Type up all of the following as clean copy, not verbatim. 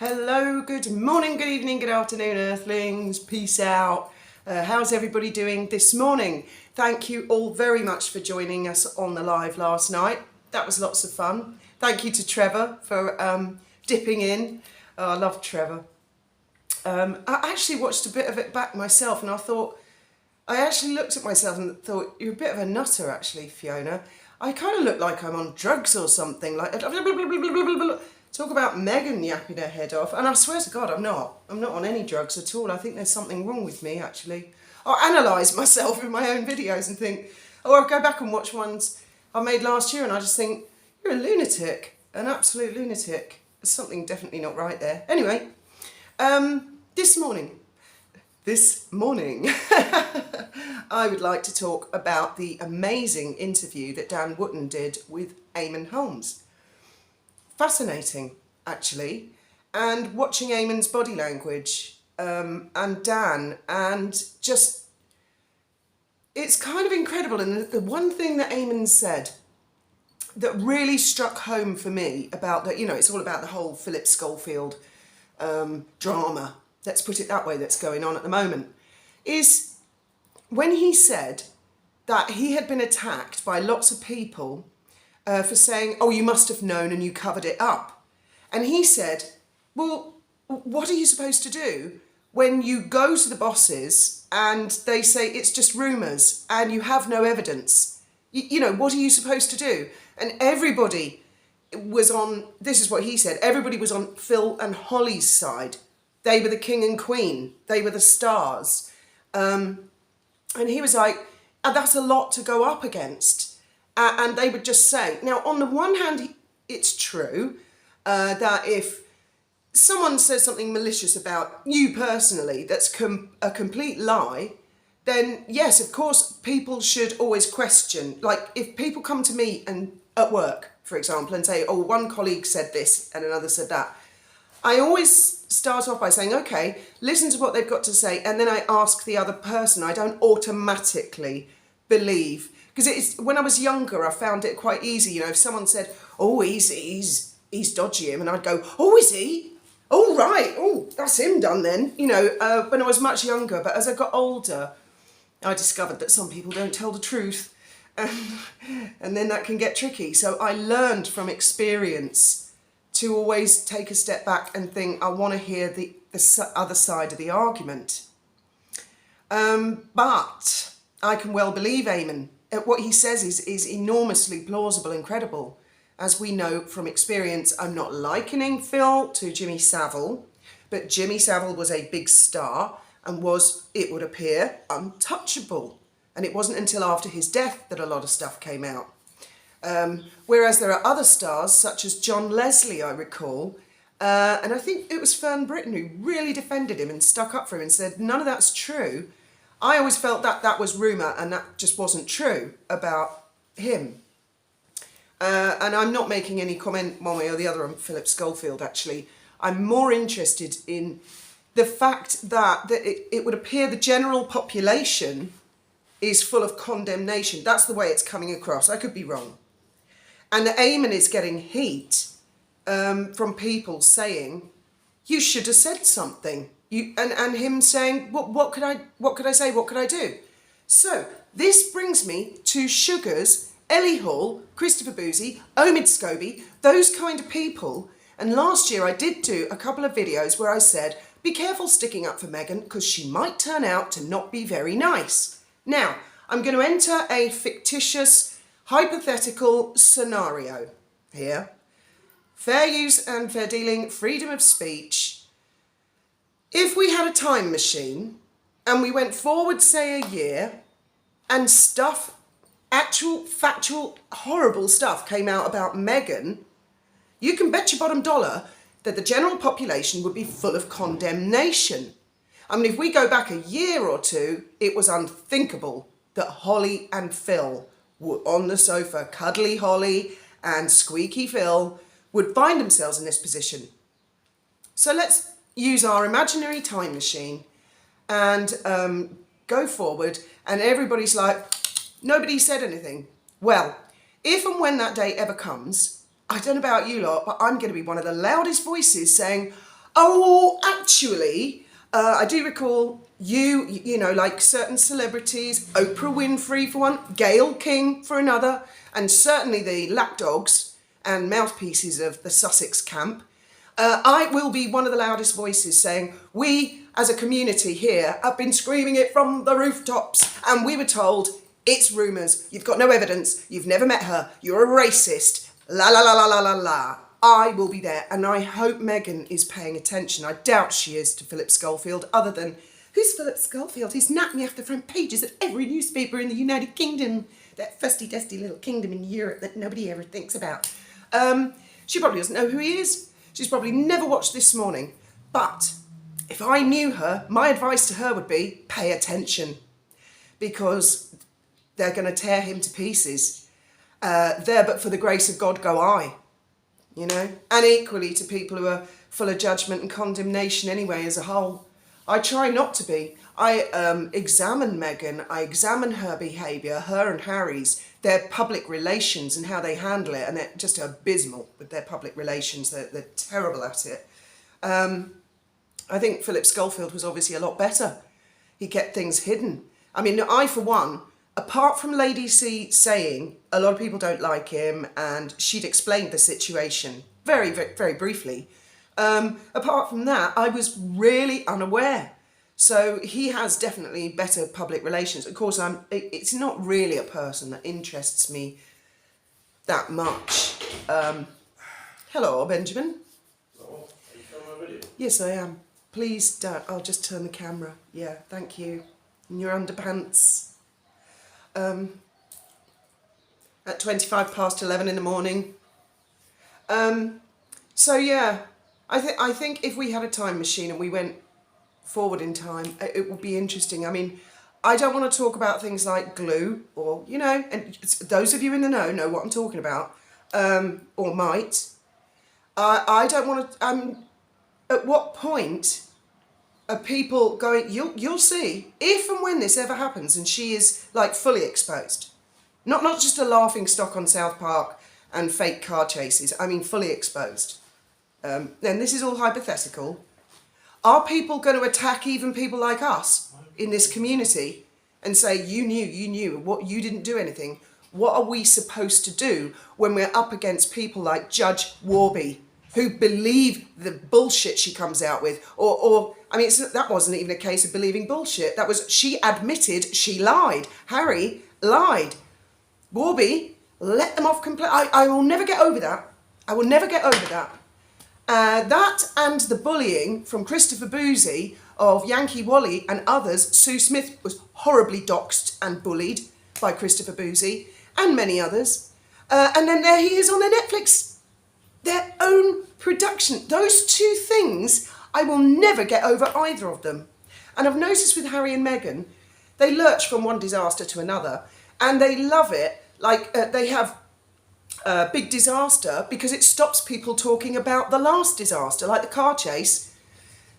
Hello, good morning, good evening, good afternoon, Earthlings. Peace out. How's everybody doing this morning? Thank you all very much for joining us on the live last night. That was lots of fun. Thank you to Trevor for dipping in. Oh, I love Trevor. I actually watched a bit of it back myself and I actually looked at myself and thought, you're a bit of a nutter actually, Fiona. I kind of look like I'm on drugs or something, like talk about Meghan yapping her head off, and I swear to God, I'm not on any drugs at all. I think there's something wrong with me, actually. I analyse myself in my own videos and think, I'll go back and watch ones I made last year and I just think, you're a lunatic, an absolute lunatic. There's something definitely not right there. Anyway, this morning, I would like to talk about the amazing interview that Dan Wootton did with Eamon Holmes. Fascinating, actually, and watching Eamon's body language and Dan, and just, it's kind of incredible. And the one thing that Eamon said that really struck home for me about that, it's all about the whole Philip Schofield drama, let's put it that way, that's going on at the moment, is when he said that he had been attacked by lots of people for saying, oh, you must have known and you covered it up. And he said, well, what are you supposed to do when you go to the bosses and they say it's just rumours and you have no evidence? What are you supposed to do? And everybody was on, this is what he said, everybody was on Phil and Holly's side. They were the king and queen. They were the stars. And he was like, that's a lot to go up against. And they would just say, now, on the one hand, it's true that if someone says something malicious about you personally that's a complete lie, then yes, of course, people should always question. Like, if people come to me and at work, for example, and say, oh, one colleague said this and another said that, I always start off by saying, okay, listen to what they've got to say, and then I ask the other person. I don't automatically believe. Because when I was younger, I found it quite easy. If someone said, oh, he's dodgy him, and I'd go, oh, is he? Oh, right. Oh, that's him done then. When I was much younger. But as I got older, I discovered that some people don't tell the truth. And then that can get tricky. So I learned from experience to always take a step back and think, I want to hear the other side of the argument. But I can well believe Eamon. What he says is enormously plausible and credible. As we know from experience, I'm not likening Phil to Jimmy Savile, but Jimmy Savile was a big star and was, it would appear, untouchable. And it wasn't until after his death that a lot of stuff came out. Whereas there are other stars, such as John Leslie, I recall, and I think it was Fern Britton who really defended him and stuck up for him and said, none of that's true. I always felt that that was rumour and that just wasn't true about him. And I'm not making any comment one way or the other on Philip Schofield, actually. I'm more interested in the fact that it would appear the general population is full of condemnation. That's the way it's coming across. I could be wrong. And that Eamon is getting heat from people saying, you should have said something. And him saying, what could I say? What could I do? So this brings me to Sugars, Ellie Hall, Christopher Boozy, Omid Scobie, those kind of people. And last year I did do a couple of videos where I said, be careful sticking up for Meghan because she might turn out to not be very nice. Now, I'm going to enter a fictitious, hypothetical scenario here. Fair use and fair dealing, freedom of speech. If we had a time machine and we went forward, say, a year, and stuff, actual, factual, horrible stuff came out about Meghan, you can bet your bottom dollar that the general population would be full of condemnation. I mean, if we go back a year or two, it was unthinkable that Holly and Phil were on the sofa, cuddly Holly and squeaky Phil would find themselves in this position. So let's use our imaginary time machine and go forward, and everybody's like, nobody said anything. Well, if and when that day ever comes, I don't know about you lot, but I'm going to be one of the loudest voices saying, Oh, actually, I do recall you know, like certain celebrities, Oprah Winfrey for one, Gayle King for another, and certainly the lapdogs and mouthpieces of the Sussex camp. I will be one of the loudest voices saying, we as a community here have been screaming it from the rooftops, and we were told, it's rumours, you've got no evidence, you've never met her, you're a racist, la la la la la la la. I will be there, and I hope Meghan is paying attention. I doubt she is to Philip Schofield, other than, who's Philip Schofield? He's napped me off the front pages of every newspaper in the United Kingdom, that fusty-dusty little kingdom in Europe that nobody ever thinks about. She probably doesn't know who he is. She's probably never watched This Morning. But if I knew her, my advice to her would be, pay attention, because they're going to tear him to pieces. There but for the grace of God go I. You know, and equally to people who are full of judgment and condemnation anyway as a whole. I try not to be. I examine Meghan, I examine her behaviour, her and Harry's, their public relations and how they handle it, and they're just abysmal with their public relations, they're terrible at it. I think Philip Schofield was obviously a lot better. He kept things hidden. I mean, I for one, apart from Lady C saying a lot of people don't like him and she'd explained the situation very, very, very briefly, apart from that, I was really unaware. So he has definitely better public relations. Of course, it's not really a person that interests me that much. Hello, Benjamin. Oh, are you filming a video? Yes, I am. Please don't. I'll just turn the camera. Yeah, thank you. In your underpants. At 11:25 in the morning. So yeah, I think if we had a time machine and we went forward in time, it would be interesting. I mean, I don't want to talk about things like glue or, you know, and those of you in the know what I'm talking about, or might. I don't want to, at what point are people going, you'll see, if and when this ever happens and she is like fully exposed, not just a laughing stock on South Park and fake car chases, I mean fully exposed. Then this is all hypothetical. Are people going to attack even people like us in this community and say, you knew, what, you didn't do anything? What are we supposed to do when we're up against people like Judge Warby, who believe the bullshit she comes out with? Or I mean, that wasn't even a case of believing bullshit. That was, she admitted she lied. Harry lied. Warby let them off completely. I will never get over that. I will never get over that. That and the bullying from Christopher Boozy of Yankee Wally and others. Sue Smith was horribly doxed and bullied by Christopher Boozy and many others. And then there he is on their Netflix, their own production. Those two things, I will never get over either of them. And I've noticed with Harry and Meghan, they lurch from one disaster to another, and they love it. Like they have big disaster because it stops people talking about the last disaster, like the car chase,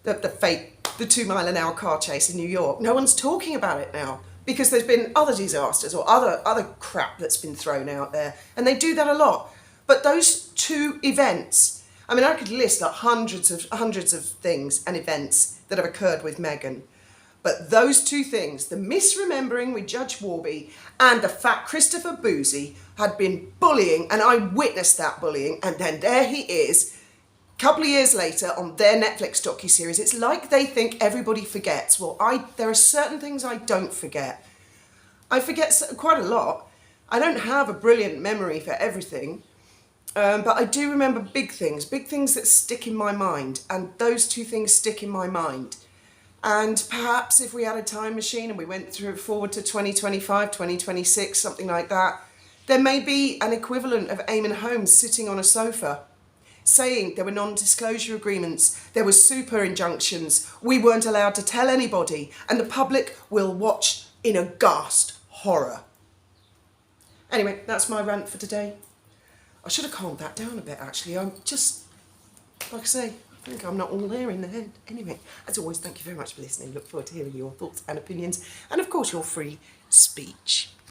the 2-mile-an-hour car chase in New York. No one's talking about it now because there's been other disasters or other crap that's been thrown out there, and they do that a lot. But those two events, I mean, I could list like hundreds of things and events that have occurred with Meghan. But those two things, the misremembering with Judge Warby and the fact Christopher Boozy had been bullying, and I witnessed that bullying, and then there he is, a couple of years later on their Netflix docuseries. It's like they think everybody forgets. Well, there are certain things I don't forget. I forget quite a lot. I don't have a brilliant memory for everything, but I do remember big things that stick in my mind, and those two things stick in my mind. And perhaps if we had a time machine and we went forward to 2025, 2026, something like that, there may be an equivalent of Eamon Holmes sitting on a sofa saying there were non-disclosure agreements, there were super injunctions, we weren't allowed to tell anybody, and the public will watch in aghast horror. Anyway, that's my rant for today. I should have calmed that down a bit, actually. I'm just, like I say, I think I'm not all there in the head. Anyway, as always, thank you very much for listening. Look forward to hearing your thoughts and opinions, and of course your free speech.